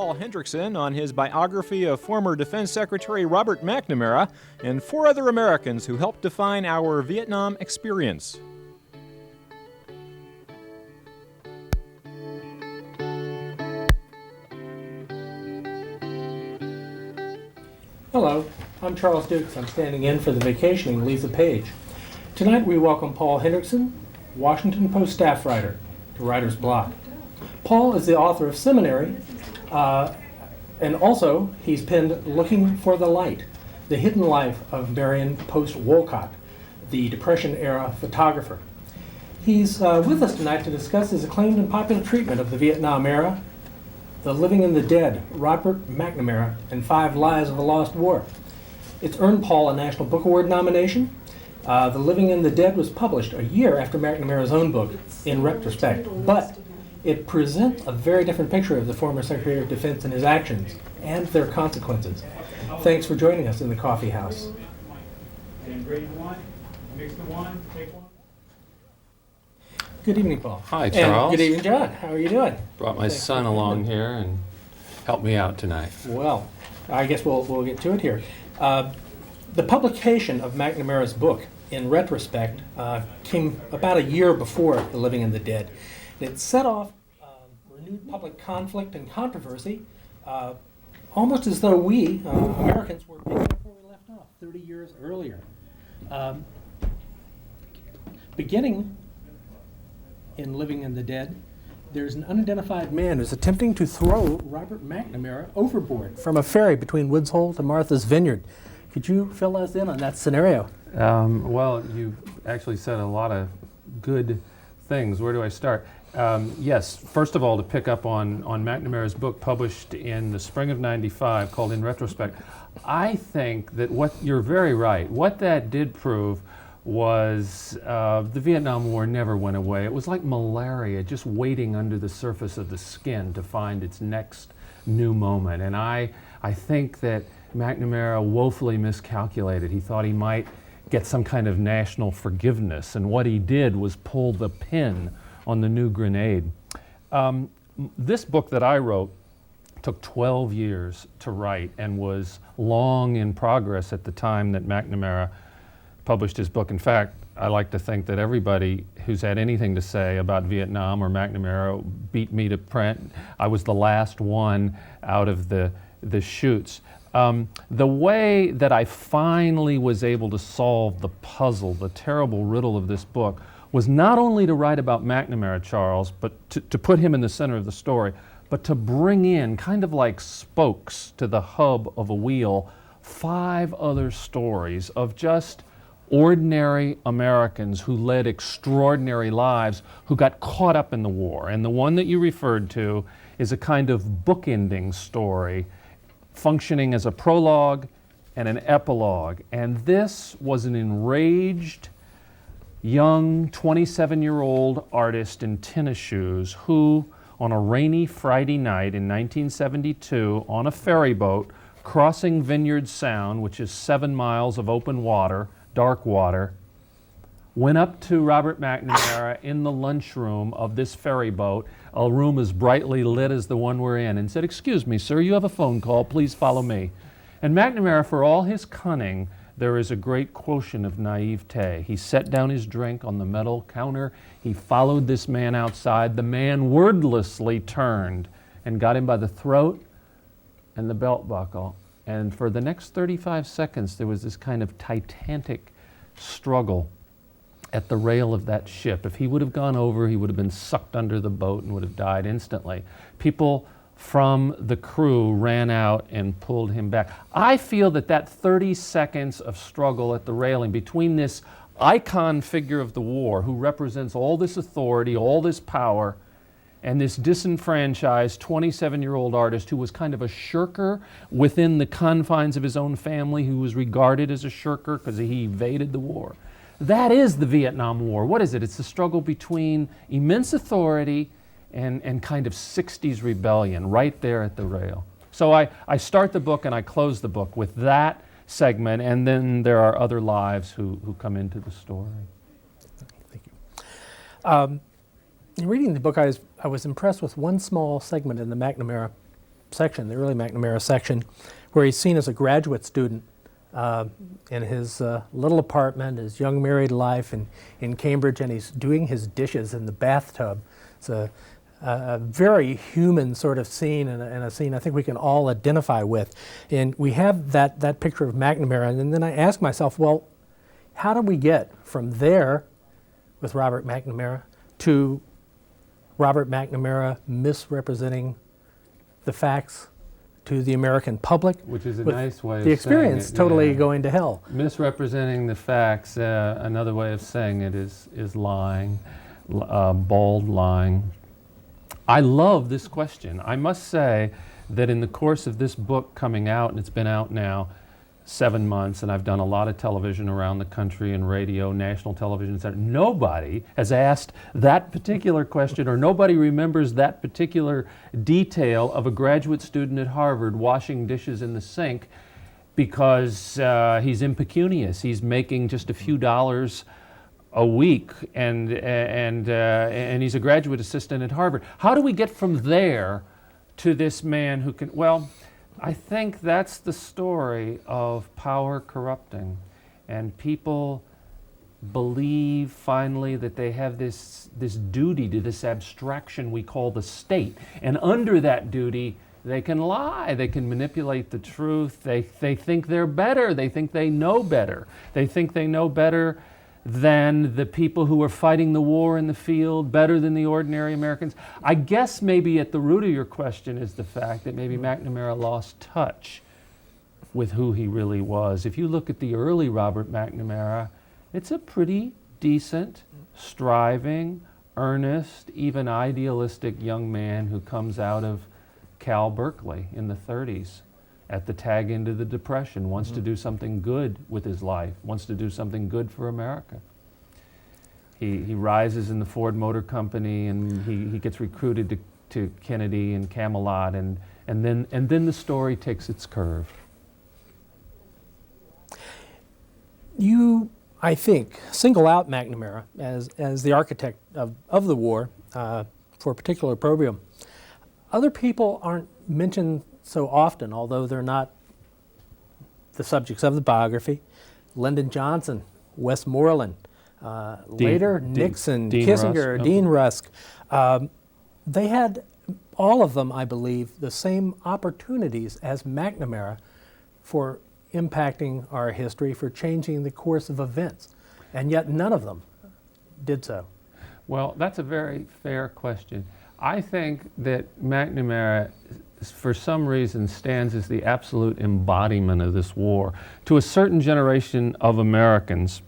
Paul Hendrickson on his biography of former Defense Secretary Robert McNamara and 4 other Americans who helped define our Vietnam experience. Hello, I'm Charles Dukes. I'm standing in for the vacationing Lisa Page. Tonight we welcome Paul Hendrickson, Washington Post staff writer, to Writer's Block. Paul is the author of Seminary, and also he's penned Looking for the Light, The Hidden Life of Marion Post Wolcott, the Depression-era photographer. He's with us tonight to discuss his acclaimed and popular treatment of the Vietnam era, The Living and the Dead, Robert McNamara, and 5 Lies of a Lost War. It's earned Paul a National Book Award nomination. The Living and the Dead was published a year after McNamara's own book, In Retrospect, but it presents a very different picture of the former Secretary of Defense and his actions and their consequences. Thanks for joining us in the coffee house. Good evening, Paul. Hi, Charles. And good evening, John. How are you doing? Brought my son along here and helped me out tonight. Well, I guess we'll get to it here. The publication of McNamara's book, In Retrospect, came about a year before The Living and the Dead. It set off renewed public conflict and controversy, almost as though we, Americans, were picking up where we left off 30 years earlier. Beginning in Living and the Dead, there's an unidentified man who's attempting to throw Robert McNamara overboard from a ferry between Woods Hole to Martha's Vineyard. Could you fill us in on that scenario? Well, you actually said a lot of good things. Where do I start? Yes, first of all, to pick up on McNamara's book published in the spring of '95 called In Retrospect, I think that you're very right. What that did prove was the Vietnam War never went away. It was like malaria, just waiting under the surface of the skin to find its next new moment. And I think that McNamara woefully miscalculated. He thought he might get some kind of national forgiveness, and what he did was pull the pin on the new grenade. This book that I wrote took 12 years to write and was long in progress at the time that McNamara published his book. In fact, I like to think that everybody who's had anything to say about Vietnam or McNamara beat me to print. I was the last one out of the chutes. The way that I finally was able to solve the puzzle, the terrible riddle of this book, was not only to write about McNamara, Charles, but to put him in the center of the story, but to bring in, kind of like spokes to the hub of a wheel, 5 other stories of just ordinary Americans who led extraordinary lives, who got caught up in the war. And the one that you referred to is a kind of bookending story, functioning as a prologue and an epilogue. And this was an enraged, young 27-year-old artist in tennis shoes who, on a rainy Friday night in 1972, on a ferry boat crossing Vineyard Sound, which is 7 miles of open water, dark water, went up to Robert McNamara in the lunchroom of this ferry boat, a room as brightly lit as the one we're in, and said, "Excuse me, sir, you have a phone call, please follow me." And McNamara, for all his cunning, there is a great quotient of naivete. He set down his drink on the metal counter, he followed this man outside, the man wordlessly turned and got him by the throat and the belt buckle. And for the next 35 seconds, there was this kind of titanic struggle at the rail of that ship. If he would have gone over, he would have been sucked under the boat and would have died instantly. People from the crew ran out and pulled him back. I feel that 30 seconds of struggle at the railing between this icon figure of the war, who represents all this authority, all this power, and this disenfranchised 27-year-old artist who was kind of a shirker within the confines of his own family, who was regarded as a shirker because he evaded the war. That is the Vietnam War. What is it? It's the struggle between immense authority and kind of 60s rebellion right there at the rail. So I start the book and I close the book with that segment, and then there are other lives who come into the story. Thank you. In reading the book, I was impressed with one small segment in the McNamara section, the early McNamara section, where he's seen as a graduate student in his little apartment, his young married life in Cambridge, and he's doing his dishes in the bathtub. It's a very human sort of scene, and a scene I think we can all identify with. And we have that picture of McNamara, and then I ask myself, well, how do we get from there with Robert McNamara to Robert McNamara misrepresenting the facts to the American public? Which is a nice way of saying it. The experience totally going to hell. Misrepresenting the facts, another way of saying it is lying, bald lying. I love this question. I must say that in the course of this book coming out, and it's been out now 7 months, and I've done a lot of television around the country and radio, national television, etc. Nobody has asked that particular question, or nobody remembers that particular detail of a graduate student at Harvard washing dishes in the sink because he's impecunious. He's making just a few dollars a week, and he's a graduate assistant at Harvard. How do we get from there to this man who can, well, I think that's the story of power corrupting, and people believe finally that they have this duty to this abstraction we call the state, and under that duty they can lie, they can manipulate the truth, they think they're better, they think they know better, they think they know better than the people who are fighting the war in the field, better than the ordinary Americans. I guess maybe at the root of your question is the fact that maybe McNamara lost touch with who he really was. If you look at the early Robert McNamara, it's a pretty decent, striving, earnest, even idealistic young man who comes out of Cal Berkeley in the 30s. At the tag end of the Depression, wants to do something good with his life, wants to do something good for America. He rises in the Ford Motor Company, and he gets recruited to Kennedy and Camelot, and then the story takes its curve. You, I think, single out McNamara as the architect of the war for a particular opprobrium. Other people aren't mentioned so often, although they're not the subjects of the biography. Lyndon Johnson, Westmoreland, later Nixon, Dean Kissinger, Rusk. Dean Rusk. They had, all of them, I believe, the same opportunities as McNamara for impacting our history, for changing the course of events, and yet none of them did so. Well, that's a very fair question. I think that McNamara, for some reason, stands as the absolute embodiment of this war. To a certain generation of Americans,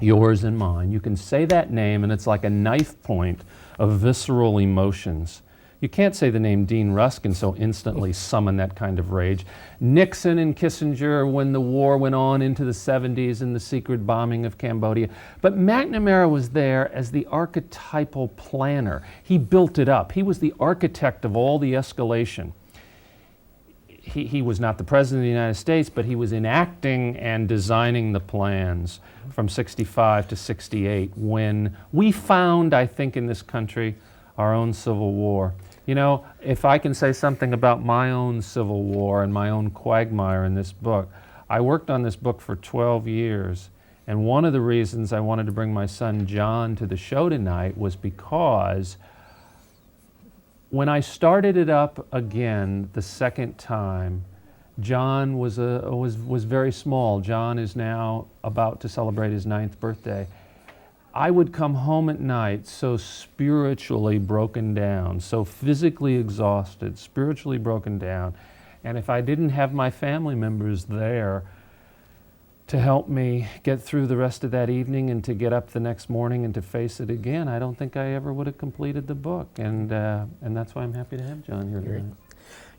yours and mine, you can say that name and it's like a knife point of visceral emotions. You can't say the name Dean Rusk and so instantly summon that kind of rage. Nixon and Kissinger when the war went on into the 70s and the secret bombing of Cambodia. But McNamara was there as the archetypal planner. He built it up. He was the architect of all the escalation. He was not the President of the United States, but he was enacting and designing the plans from 65 to 68 when we found, I think, in this country, our own Civil War. You know, if I can say something about my own Civil War and my own quagmire in this book, I worked on this book for 12 years, and one of the reasons I wanted to bring my son John to the show tonight was because when I started it up again the second time, John was very small. John is now about to celebrate his 9th birthday. I would come home at night so spiritually broken down, so physically exhausted, spiritually broken down. And if I didn't have my family members there to help me get through the rest of that evening and to get up the next morning and to face it again, I don't think I ever would have completed the book. And that's why I'm happy to have John here tonight.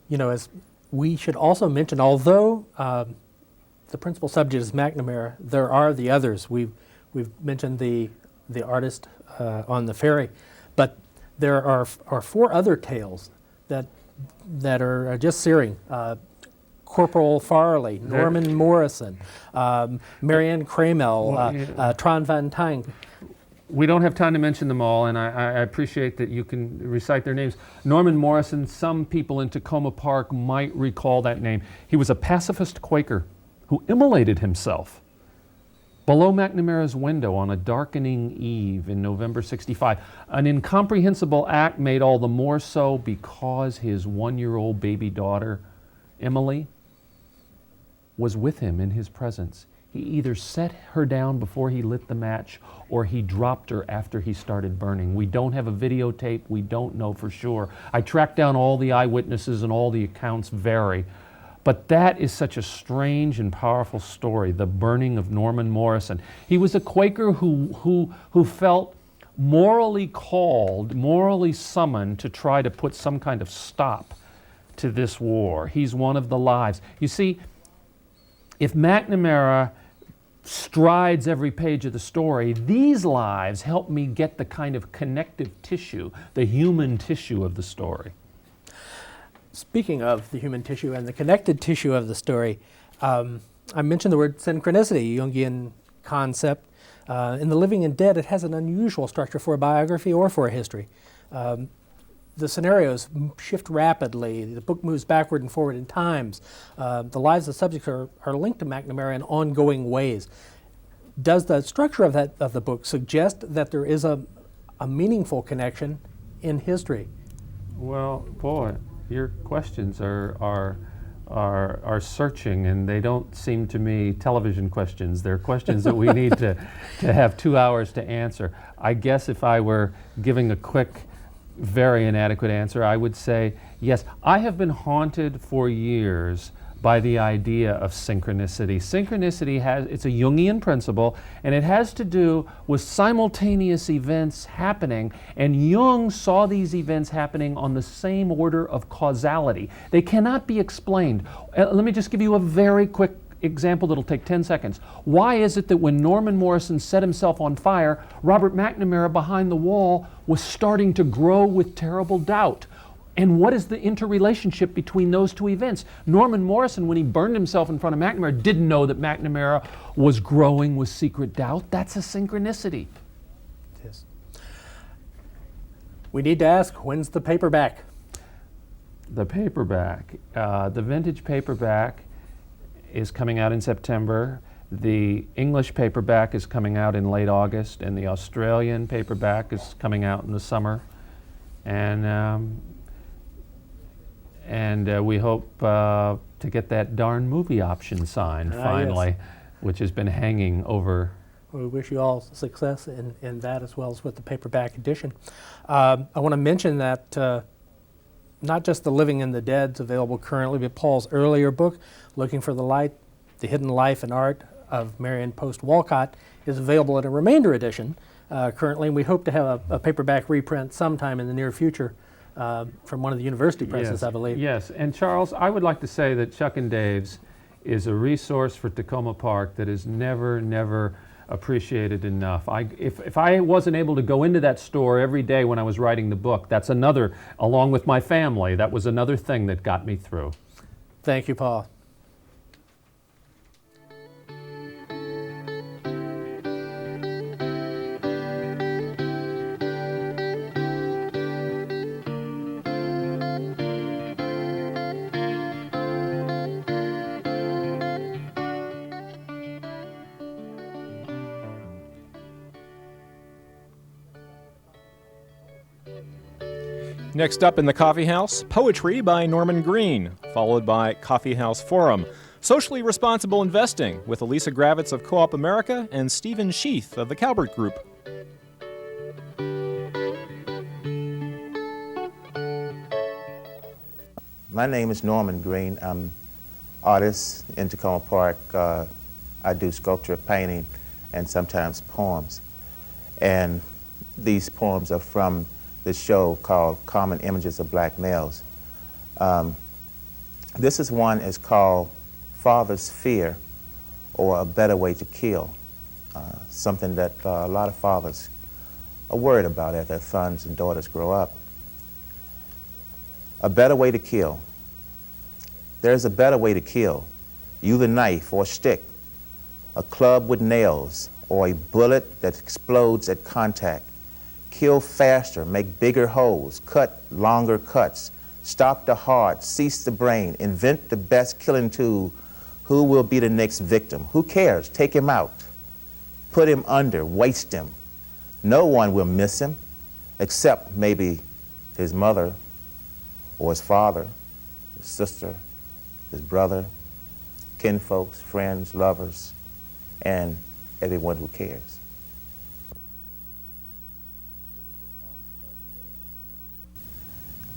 You know, as we should also mention, although the principal subject is McNamara, there are the others. We've mentioned the artist on the ferry, but there are 4 other tales that are just searing. Corporal Farley, Norman Morrison, Marianne Cramell, Tron Van Tine. We don't have time to mention them all, and I appreciate that you can recite their names. Norman Morrison, some people in Tacoma Park might recall that name. He was a pacifist Quaker who immolated himself below McNamara's window on a darkening eve in November '65. An incomprehensible act made all the more so because his one-year-old baby daughter, Emily, was with him in his presence. He either set her down before he lit the match or he dropped her after he started burning. We don't have a videotape. We don't know for sure. I tracked down all the eyewitnesses and all the accounts vary. But that is such a strange and powerful story, the burning of Norman Morrison. He was a Quaker who felt morally called, morally summoned to try to put some kind of stop to this war. He's one of the lives. You see, if McNamara strides every page of the story, these lives help me get the kind of connective tissue, the human tissue of the story. Speaking of the human tissue and the connected tissue of the story, I mentioned the word synchronicity, Jungian concept. In The Living and Dead, it has an unusual structure for a biography or for a history. The scenarios shift rapidly. The book moves backward and forward in times. The lives of subjects are linked to McNamara in ongoing ways. Does the structure of the book suggest that there is a meaningful connection in history? Well, boy, your questions are searching, and they don't seem to me television questions. They're questions that we need to have 2 hours to answer. I guess if I were giving a quick, very inadequate answer, I would say yes. I have been haunted for years by the idea of synchronicity. Synchronicity it's a Jungian principle, and it has to do with simultaneous events happening, and Jung saw these events happening on the same order of causality. They cannot be explained. Let me just give you a very quick example that'll take 10 seconds. Why is it that when Norman Morrison set himself on fire, Robert McNamara behind the wall was starting to grow with terrible doubt? And what is the interrelationship between those two events? Norman Morrison, when he burned himself in front of McNamara, didn't know that McNamara was growing with secret doubt. That's a synchronicity. It is. We need to ask, when's the paperback? The paperback, the vintage paperback is coming out in September. The English paperback is coming out in late August, and the Australian paperback is coming out in the summer. And we hope to get that darn movie option signed finally, yes, which has been hanging over. We wish you all success in that as well as with the paperback edition. I want to mention that not just The Living and the Dead is available currently, but Paul's earlier book, Looking for the Light, The Hidden Life and Art of Marion Post Walcott, is available in a remainder edition currently, and we hope to have a paperback reprint sometime in the near future from one of the university presses, Yes, I believe. yes, and Charles, I would like to say that Chuck and Dave's is a resource for Tacoma Park that is never appreciated enough. If I wasn't able to go into that store every day when I was writing the book, that's another, along with my family, that was another thing that got me through. Thank you, Paul. Next up in the Coffee House, poetry by Norman Greene, followed by Coffee House Forum. Socially Responsible Investing with Alisa Gravitz of Coop America and Steve Scheuth of the Calvert Group. My name is Norman Greene. I'm artist in Tacoma Park. I do sculpture, painting, and sometimes poems. And these poems are from this show called Common Images of Black Males. This is one is called Father's Fear, or A Better Way to Kill, something that a lot of fathers are worried about as their sons and daughters grow up. A better way to kill. There's a better way to kill. Use a knife or stick, a club with nails, or a bullet that explodes at contact. Kill faster, make bigger holes, cut longer cuts, stop the heart, cease the brain, invent the best killing tool. Who will be the next victim? Who cares? Take him out. Put him under, waste him. No one will miss him, except maybe his mother or his father, his sister, his brother, kinfolks, friends, lovers, and everyone who cares.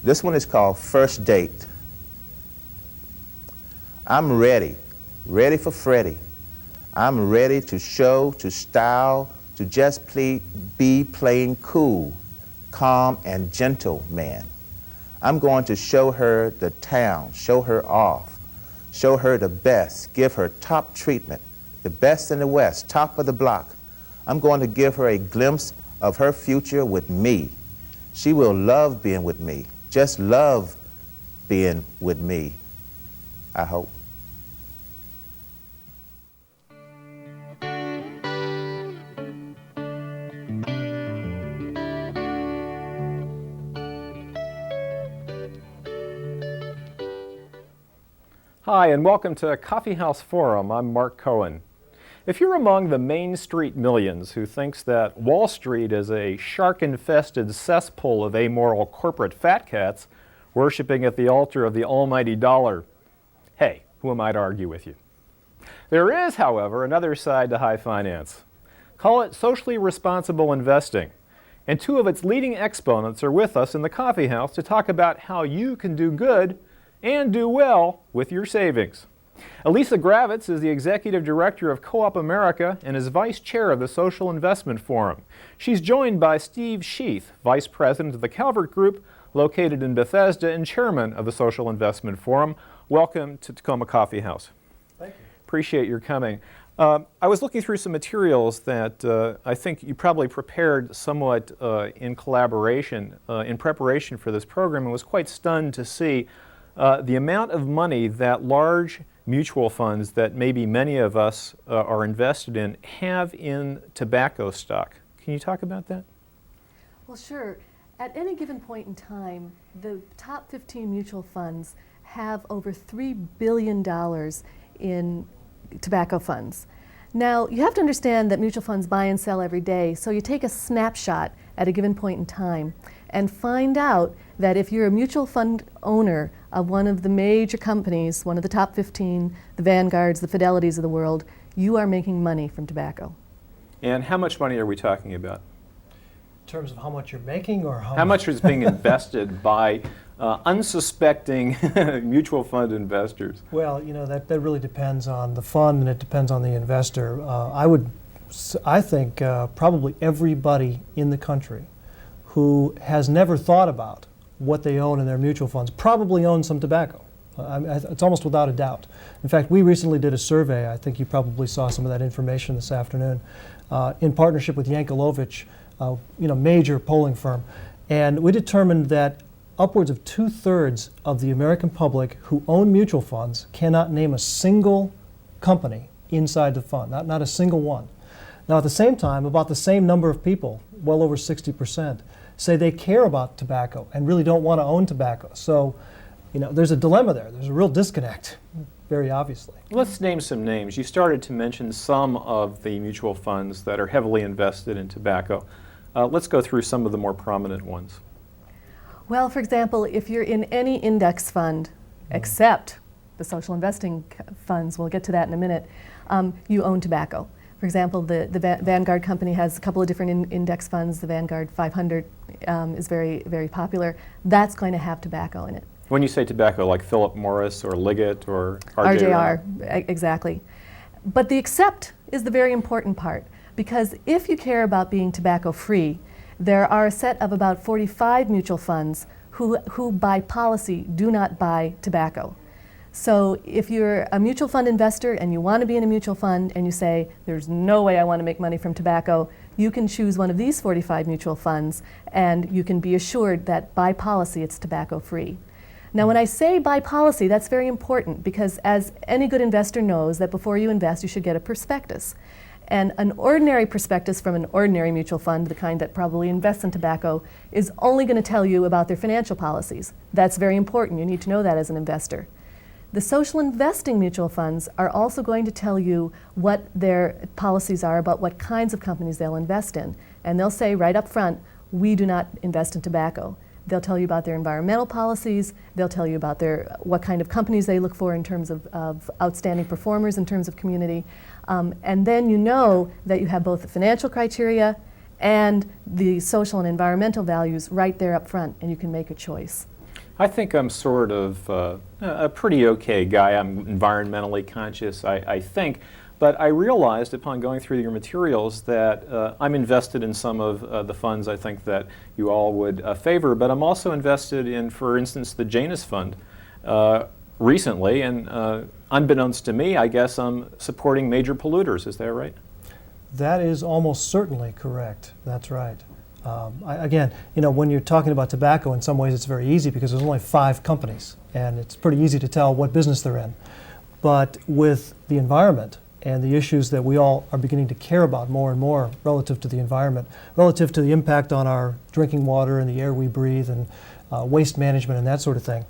This one is called First Date. I'm ready for Freddie. I'm ready to show, to style, to just be plain cool, calm, and gentle man. I'm going to show her the town, show her off, show her the best, give her top treatment, the best in the West, top of the block. I'm going to give her a glimpse of her future with me. She will love being with me, just love being with me, I hope. Hi, and welcome to Coffee House Forum. I'm Mark Cohen. If you're among the Main Street millions who thinks that Wall Street is a shark-infested cesspool of amoral corporate fat cats worshiping at the altar of the almighty dollar, hey, who am I to argue with you? There is, however, another side to high finance. Call it socially responsible investing. And two of its leading exponents are with us in the coffee house to talk about how you can do good and do well with your savings. Alisa Gravitz is the Executive Director of Coop America and is Vice Chair of the Social Investment Forum. She's joined by Steve Scheuth, Vice President of the Calvert Group, located in Bethesda, and Chairman of the Social Investment Forum. Welcome to Tacoma Coffee House. Thank you. Appreciate your coming. I was looking through some materials that I think you probably prepared somewhat in collaboration, in preparation for this program, and was quite stunned to see the amount of money that large mutual funds that maybe many of us are invested in have in tobacco stock. Can you talk about that? Well, sure. At any given point in time, the top 15 mutual funds have over $3 billion in tobacco funds. Now, you have to understand that mutual funds buy and sell every day, so you take a snapshot at a given point in time and find out that if you're a mutual fund owner of one of the major companies, one of the top 15, the Vanguards, the Fidelities of the world, you are making money from tobacco. And how much money are we talking about? In terms of how much you're making, or how much is being invested by unsuspecting mutual fund investors? Well, you know, that really depends on the fund and it depends on the investor. I think probably everybody in the country who has never thought about what they own in their mutual funds probably owns some tobacco. It's almost without a doubt. In fact, we recently did a survey. I think you probably saw some of that information this afternoon, in partnership with Yankelovich, major polling firm. And we determined that upwards of 2/3 of the American public who own mutual funds cannot name a single company inside the fund, not a single one. Now, at the same time, about the same number of people, well over 60%, say they care about tobacco and really don't want to own tobacco. So, there's a dilemma there. There's a real disconnect, very obviously. Let's name some names. You started to mention some of the mutual funds that are heavily invested in tobacco. Let's go through some of the more prominent ones. Well, for example, if you're in any index fund, except the social investing funds, we'll get to that in a minute, you own tobacco. For example, the Vanguard company has a couple of different index funds. The Vanguard 500 is very, very popular. That's going to have tobacco in it. When you say tobacco, like Philip Morris or Liggett or RJR? Exactly. But the except is the very important part, because if you care about being tobacco-free, there are a set of about 45 mutual funds who by policy do not buy tobacco. So if you're a mutual fund investor and you want to be in a mutual fund and you say, there's no way I want to make money from tobacco, you can choose one of these 45 mutual funds and you can be assured that by policy it's tobacco-free. Now, when I say by policy, that's very important, because as any good investor knows, that before you invest you should get a prospectus. And an ordinary prospectus from an ordinary mutual fund, the kind that probably invests in tobacco, is only going to tell you about their financial policies. That's very important. You need to know that as an investor. The social investing mutual funds are also going to tell you what their policies are about what kinds of companies they'll invest in. And they'll say right up front, we do not invest in tobacco. They'll tell you about their environmental policies. They'll tell you about what kind of companies they look for in terms of outstanding performers in terms of community. And then you know that you have both the financial criteria and the social and environmental values right there up front, and you can make a choice. I think I'm sort of a pretty okay guy. I'm environmentally conscious, I think. But I realized upon going through your materials that I'm invested in some of the funds I think that you all would favor, but I'm also invested in, for instance, the Janus Fund recently, and unbeknownst to me, I guess I'm supporting major polluters. Is that right? That is almost certainly correct. That's right. Again, when you're talking about tobacco, in some ways it's very easy because there's only 5 companies, and it's pretty easy to tell what business they're in. But with the environment and the issues that we all are beginning to care about more and more relative to the environment, relative to the impact on our drinking water and the air we breathe and waste management and that sort of thing,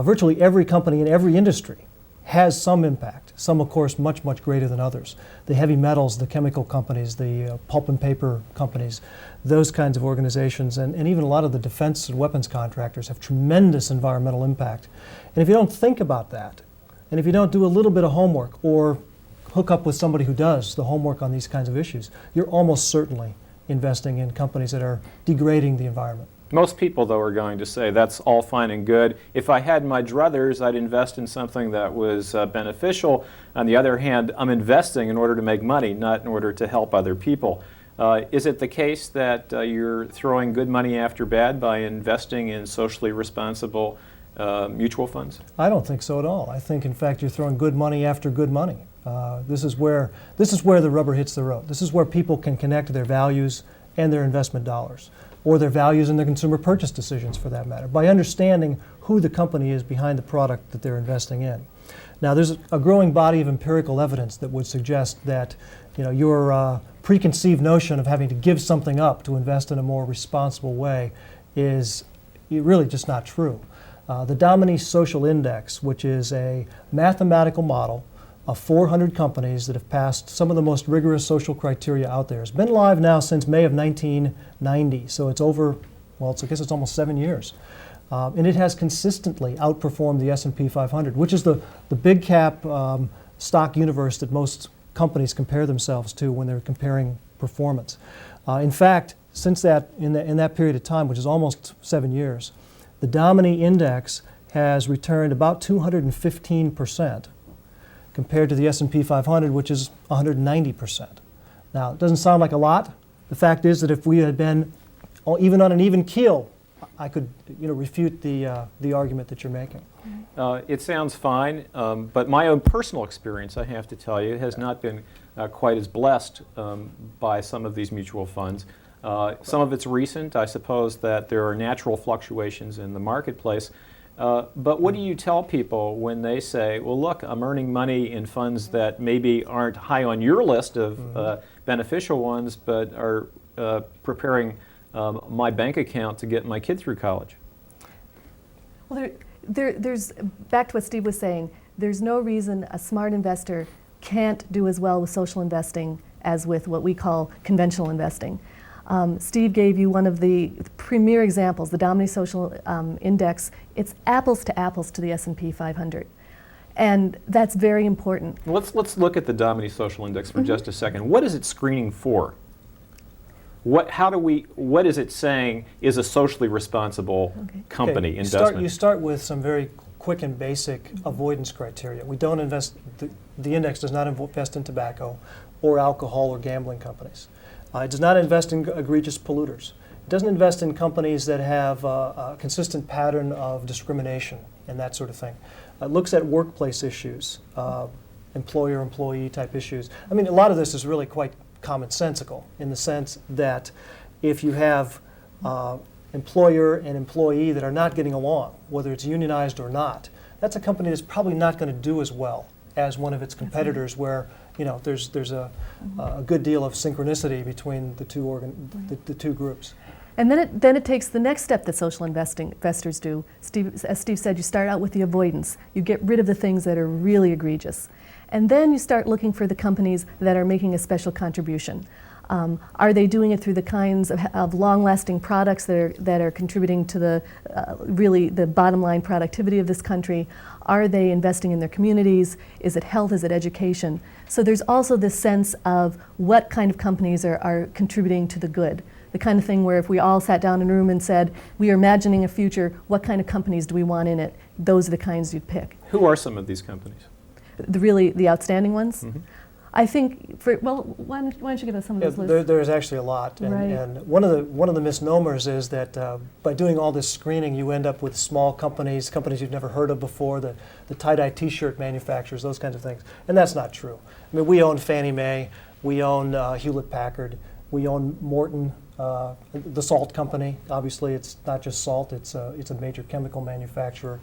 virtually every company in every industry has some impact, some of course much, much greater than others. The heavy metals, the chemical companies, the pulp and paper companies, those kinds of organizations, and even a lot of the defense and weapons contractors have tremendous environmental impact. And if you don't think about that, and if you don't do a little bit of homework or hook up with somebody who does the homework on these kinds of issues, you're almost certainly investing in companies that are degrading the environment. Most people, though, are going to say that's all fine and good. If I had my druthers, I'd invest in something that was beneficial. On the other hand, I'm investing in order to make money, not in order to help other people. Is it the case that you're throwing good money after bad by investing in socially responsible mutual funds? I don't think so at all. I think, in fact, you're throwing good money after good money. This is where the rubber hits the road. This is where people can connect their values and their investment dollars, or their values and their consumer purchase decisions for that matter, by understanding who the company is behind the product that they're investing in. Now, there's a growing body of empirical evidence that would suggest that your preconceived notion of having to give something up to invest in a more responsible way is really just not true. The Domini Social Index, which is a mathematical model of 400 companies that have passed some of the most rigorous social criteria out there, has been live now since May of 1990. So it's over, I guess it's almost 7 years. And it has consistently outperformed the S&P 500, which is the big cap stock universe that most companies compare themselves to when they're comparing performance. In fact, since that, in that period of time, which is almost 7 years, the Domini Index has returned about 215%. Compared to the S&P 500, which is 190%. Now, it doesn't sound like a lot. The fact is that if we had been even on an even keel, I could refute the argument that you're making. It sounds fine, but my own personal experience, I have to tell you, has not been quite as blessed by some of these mutual funds. Some of it's recent. I suppose that there are natural fluctuations in the marketplace. But what do you tell people when they say, well, look, I'm earning money in funds that maybe aren't high on your list of beneficial ones, but are preparing my bank account to get my kid through college? Well, there's, back to what Steve was saying, there's no reason a smart investor can't do as well with social investing as with what we call conventional investing. Steve gave you one of the premier examples, the Domini Social Index. It's apples to the S&P 500. And that's very important. Let's look at the Domini Social Index for just a second. What is it screening for? What is it saying is a socially responsible company investment? You start with some very quick and basic avoidance criteria. We don't invest, the index does not invest in tobacco or alcohol or gambling companies. It does not invest in egregious polluters. It doesn't invest in companies that have a consistent pattern of discrimination and that sort of thing. It looks at workplace issues, employer-employee type issues. I mean, a lot of this is really quite commonsensical in the sense that if you have employer and employee that are not getting along, whether it's unionized or not, that's a company that's probably not going to do as well as one of its competitors where there's a good deal of synchronicity between the the two groups. And then it takes the next step that social investors do. As Steve said, you start out with the avoidance. You get rid of the things that are really egregious. And then you start looking for the companies that are making a special contribution. Are they doing it through the kinds of long-lasting products that are contributing to the really the bottom line productivity of this country? Are they investing in their communities? Is it health? Is it education? So there's also this sense of what kind of companies are contributing to the good. The kind of thing where if we all sat down in a room and said, we are imagining a future, what kind of companies do we want in it? Those are the kinds you'd pick. Who are some of these companies? The outstanding ones? Mm-hmm. I think, why don't you give us some of those lists? There's actually a lot. And one of the misnomers is that by doing all this screening, you end up with small companies you've never heard of before, the tie-dye T-shirt manufacturers, those kinds of things. And that's not true. I mean, we own Fannie Mae, we own Hewlett-Packard, we own Morton, the salt company. Obviously, it's not just salt; it's a major chemical manufacturer.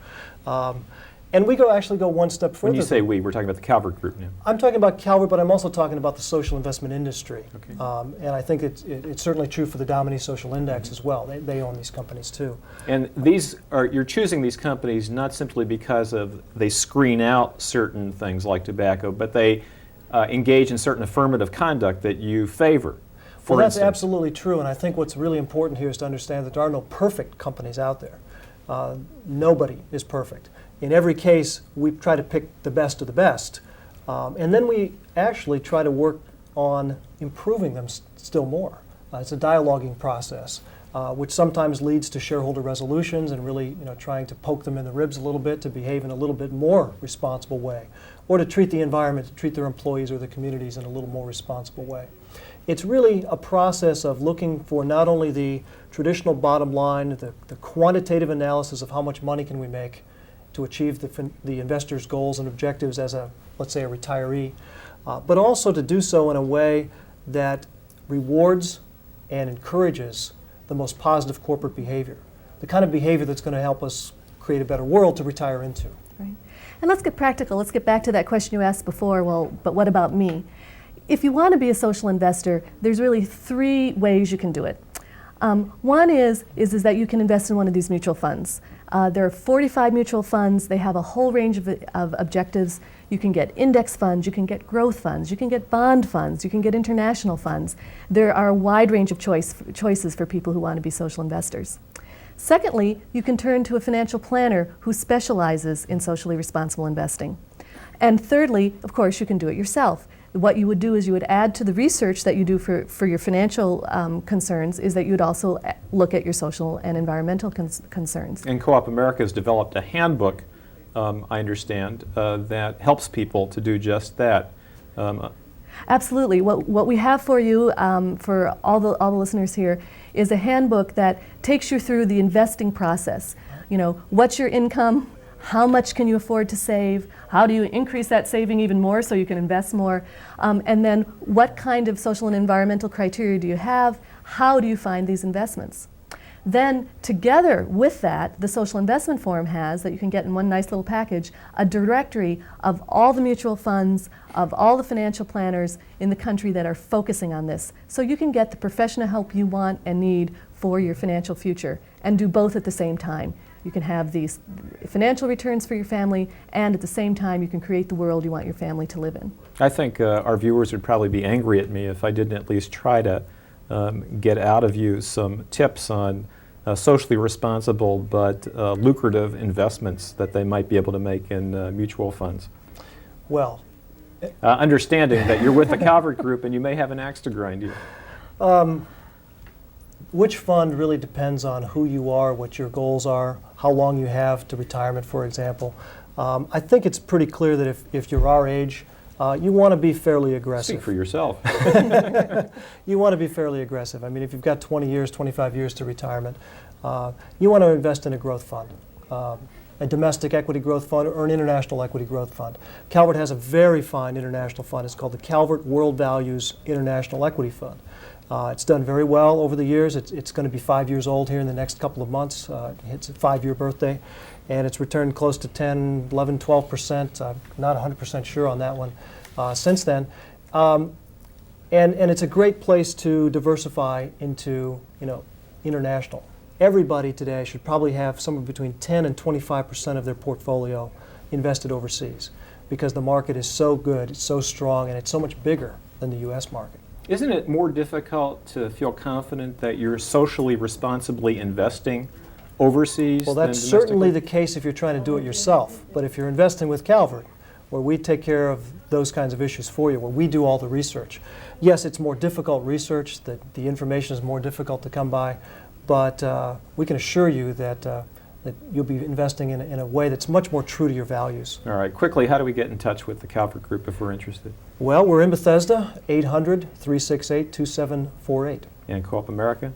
And we actually go one step further. When you say we, we're talking about the Calvert Group now. I'm talking about Calvert, but I'm also talking about the social investment industry. Okay. And I think it's certainly true for the Domini Social Index as well. They own these companies too. And you're choosing these companies not simply because they screen out certain things like tobacco, but they engage in certain affirmative conduct that you favor. Well, that's absolutely true, and I think what's really important here is to understand that there are no perfect companies out there. Nobody is perfect. In every case, we try to pick the best of the best, and then we actually try to work on improving them still more. It's a dialoguing process, which sometimes leads to shareholder resolutions and really trying to poke them in the ribs a little bit to behave in a little bit more responsible way, or to treat the environment, to treat their employees or their communities in a little more responsible way. It's really a process of looking for not only the traditional bottom line, the quantitative analysis of how much money can we make to achieve the investor's goals and objectives as let's say a retiree, but also to do so in a way that rewards and encourages the most positive corporate behavior, the kind of behavior that's going to help us create a better world to retire into. Right. And let's get practical. Let's get back to that question you asked before, well, but what about me? If you want to be a social investor, there's really 3 ways you can do it. One is that you can invest in one of these mutual funds. There are 45 mutual funds. They have a whole range of objectives. You can get index funds, you can get growth funds, you can get bond funds, you can get international funds. There are a wide range of choices for people who want to be social investors. Secondly, you can turn to a financial planner who specializes in socially responsible investing. And thirdly, of course, you can do it yourself. What you would do is you would add to the research that you do for your financial concerns is that you would also look at your social and environmental concerns. And Coop America has developed a handbook, I understand, that helps people to do just that. Absolutely. What we have for you, for all the listeners here, is a handbook that takes you through the investing process. What's your income? How much can you afford to save? How do you increase that saving even more so you can invest more? And then what kind of social and environmental criteria do you have? How do you find these investments? Then together with that, the Social Investment Forum has, that you can get in one nice little package, a directory of all the mutual funds, of all the financial planners in the country that are focusing on this. So you can get the professional help you want and need for your financial future and do both at the same time. You can have these financial returns for your family, and at the same time you can create the world you want your family to live in. I think our viewers would probably be angry at me if I didn't at least try to get out of you some tips on socially responsible but lucrative investments that they might be able to make in mutual funds. Well, understanding that you're with the Calvert Group and you may have an axe to grind here. Which fund really depends on who you are, what your goals are, how long you have to retirement, for example. I think it's pretty clear that if you're our age, you want to be fairly aggressive. Speak for yourself. You want to be fairly aggressive. I mean, if you've got 20 years, 25 years to retirement, you want to invest in a growth fund, a domestic equity growth fund or an international equity growth fund. Calvert has a very fine international fund. It's called the Calvert World Values International Equity Fund. It's done very well over the years. It's going to be 5 years old here in the next couple of months. It hits its 5-year birthday, and it's returned close to 10, 11, 12%. I'm not 100% sure on that one, since then. And it's a great place to diversify into, international. Everybody today should probably have somewhere between 10 and 25% of their portfolio invested overseas, because the market is so good, it's so strong, and it's so much bigger than the U.S. market. Isn't it more difficult to feel confident that you're socially responsibly investing overseas? Well, than that's certainly domestically? the case if you're trying to do it yourself. But if you're investing with Calvert, where we take care of those kinds of issues for you, where we do all the research. Yes, it's more difficult research, the information is more difficult to come by, but we can assure you that you'll be investing in a way that's much more true to your values. All right, quickly, how do we get in touch with the Calvert Group if we're interested? Well, we're in Bethesda, 800-368-2748. And Coop America?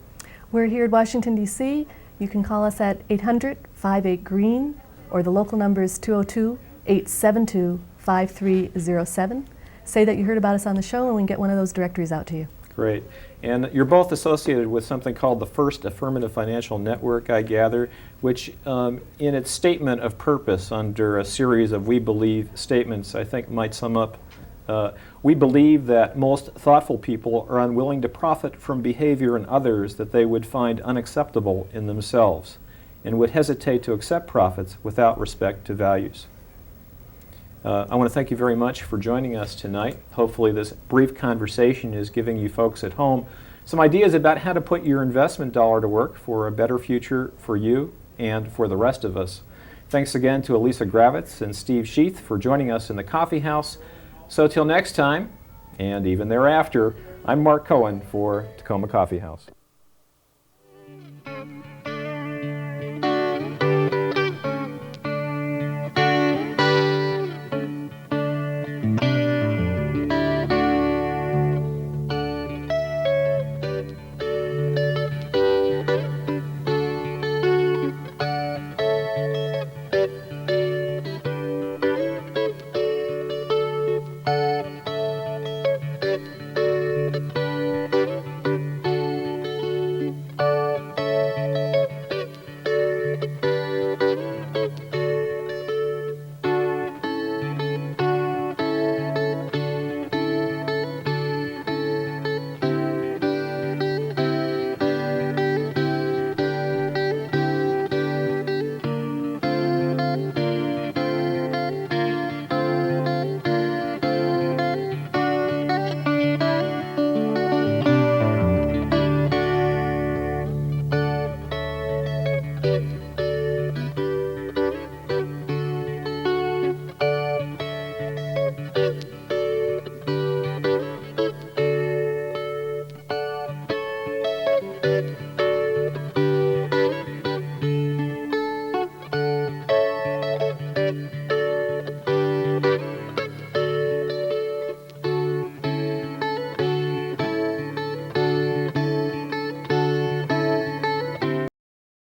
We're here at Washington, D.C. You can call us at 800-58-GREENE, or the local number is 202-872-5307. Say that you heard about us on the show, and we can get one of those directories out to you. Great. And you're both associated with something called the First Affirmative Financial Network, I gather, which in its statement of purpose under a series of we believe statements, I think might sum up, we believe that most thoughtful people are unwilling to profit from behavior in others that they would find unacceptable in themselves, and would hesitate to accept profits without respect to values. I want to thank you very much for joining us tonight. Hopefully this brief conversation is giving you folks at home some ideas about how to put your investment dollar to work for a better future for you and for the rest of us. Thanks again to Alisa Gravitz and Steve Scheuth for joining us in the coffee house. So till next time, and even thereafter, I'm Mark Cohen for Tacoma Coffee House.